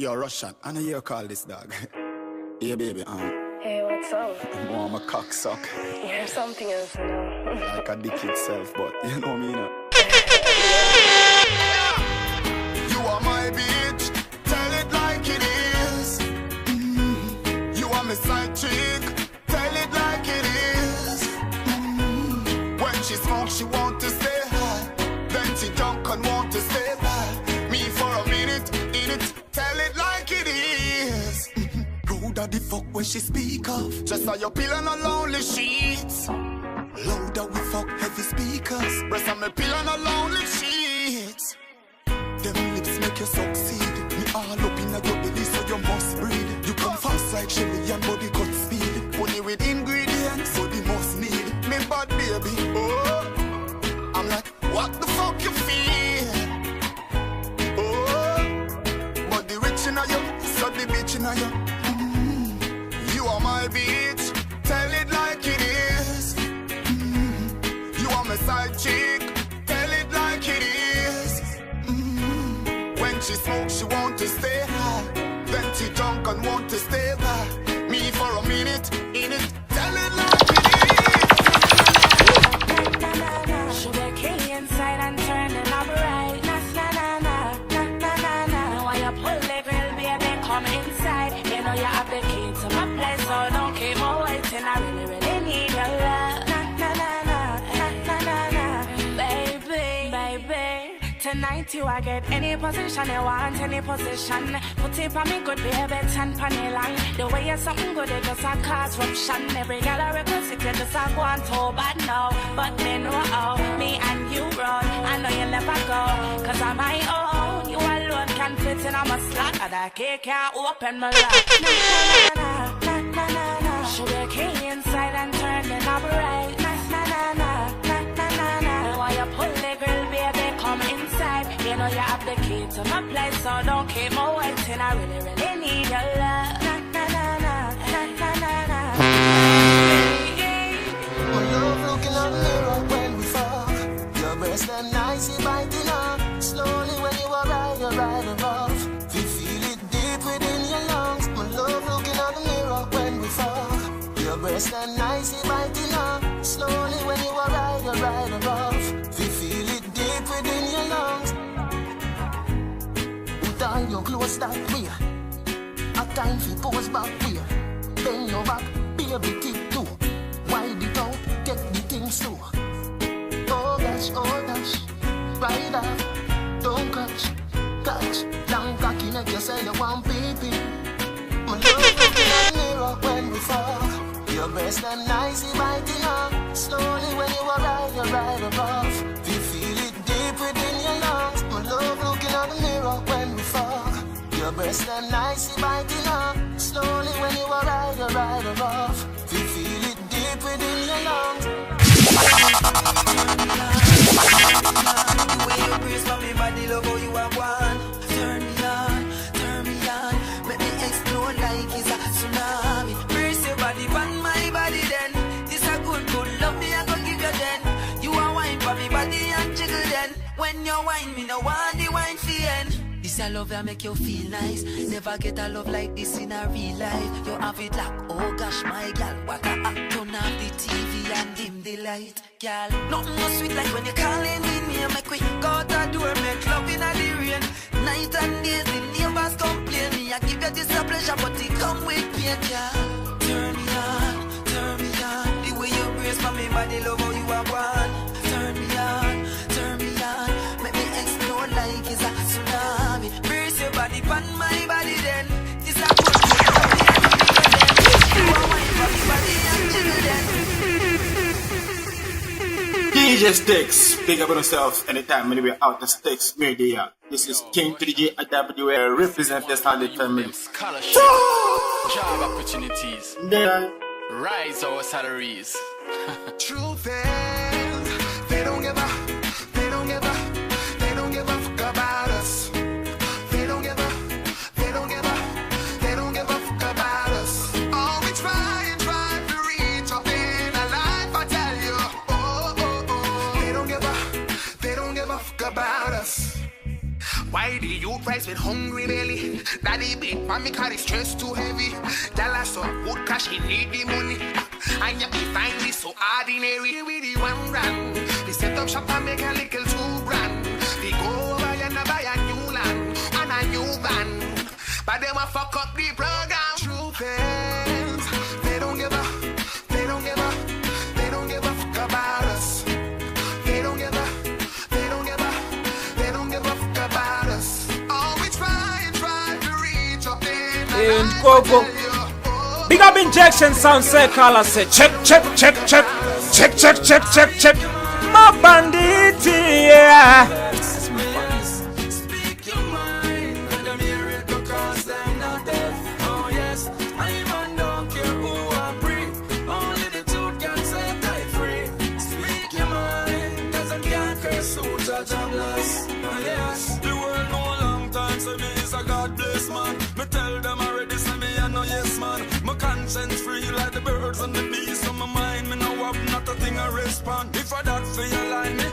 You're Russian. I know you call this dog. Yeah, baby, Hey, what's up? I'm a cocksuck. You're something else, you know. Like a dick itself, but you know me, you know. You are my bitch, tell it like it is. You are my side chick, tell it like it is. When she smokes, she want to stay high. Then she drunk and want to stay by me for a minute, in it, tell it like it is. Who the fuck when she speak of? Just how your pillow on lonely sheets. Louder we fuck heavy speakers. Breast on me pillow on lonely sheets. Them lips make you succeed. Me all up in a your belly so you must breathe. You come fast like Shelly and body cut speed. Only with ingredients so the most need. Me bad baby, oh. I'm like, what the fuck you feel? Oh, but the rich in a you, so the bitch in a you. You are my bitch, tell it like it is. You are my side chick, tell it like it is. When she smokes, she want to stay high. Then she drunk and want to stay by me for a minute, in it, tell it like it is. Sugar cane inside and turn it up right. Na na na na na na na na. Why you pull the girl, baby, come inside. You know you have the key to my place, so don't keep me waiting. I really, really need your love. Na na na na na na na na. Baby, baby. Tonight you I get any position you want, any position. Put it on me good baby, tan panny line. The way you're something good, it just a cause ruption. Every girl I request it, you just a go on too bad now. But me know how, me and you run. I know you'll never go, cause I'm my own. You alone can fit in on my slot. That cake can't open my lock. Na na na na na na. Sugar cane inside and turn it up right. Na na na na na na na na. Why you pull the girl, baby, come inside. You know you have the key to my place, so don't keep me waiting. I really, really need your love. Na na na na na na na na. My love looking at the mirror when we fuck. Your breast and nicey biting up. Slowly when you are right above. You feel it deep within your lungs. My love looking at the mirror when we fuck. Your breast and nicey biting up. Slowly when you are right above. You feel it deep within your lungs. Put on your clothes that way. A time for pose back here. Bend your back, baby tip too. Wide it out, get the thing slow. Oh gosh, ride off, don't catch. Long cocky neck, you say you want pee-pee. My love looking at the mirror when we fuck. Your breast and nicey biting up. Slowly when you are right above. You feel it deep within your lungs. My love looking at the mirror when we fuck. Your breast and nicey biting up. Slowly when you are right above. You feel it deep within your lungs. When you breathe for me body, love how you are one. Turn me on, make me explode like it's a tsunami. Brace your body, burn my body then. This a good love me I go give you then. You are wine for me body and jiggle then. When you wine me no want the wine for end. This a love that make you feel nice. Never get a love like this in a real life. You have it like, oh gosh my gal, what a act. Turn off the TV and dim the light, gal. Nothing more sweet like when you calling in me and make we go out the door, make love in a the rain. Night and days, the neighbors complain me. I give you this a pleasure, but it come with pain, gal. Turn me on. The way you brace for me body, love how you are one. Turn me on. Make me explode like it's a tsunami. Brace your body, pan my body then. This a good love me and you are wine for me body and jiggle then. DJ Stixx, big up on yourself anytime when we're out of Stixx media. This is King to DJ AWA, represent the standard family. Scholarship, job opportunities, rise our salaries. Truth is, they don't give a fuck about us. They don't give a fuck about us. Oh, we try to reach up in our life, I tell you. Oh. They don't give a fuck about us. Why the youth rise with hungry belly? Daddy big for me cause the stress too heavy. Y'all so good cash, he need the money. And you can find me so ordinary with the $1 The set up shop and make a little $2 They go over and buy a new land and a new van. But them a fuck up the program. True fans, they don't give a, they don't give a, they don't give a fuck about us. They don't give a, they don't give a, they don't give a fuck about us. Oh, we try to reach up there. And go. Big up injection sound say caller say check. My bandit, yeah. Speak your mind, and I'm here it because I'm not deaf. Oh yes, I even don't care who I breathe. Only the truth can set I free. Speak your mind, cause I can't curse who judge I'm lost. Oh yes, the world know a long time, so me is a God bless man. Me tell them already, say me I know yes man. My conscience free like the birds and the bees. So my mind, me know have not a thing I respond. If I that for your line, me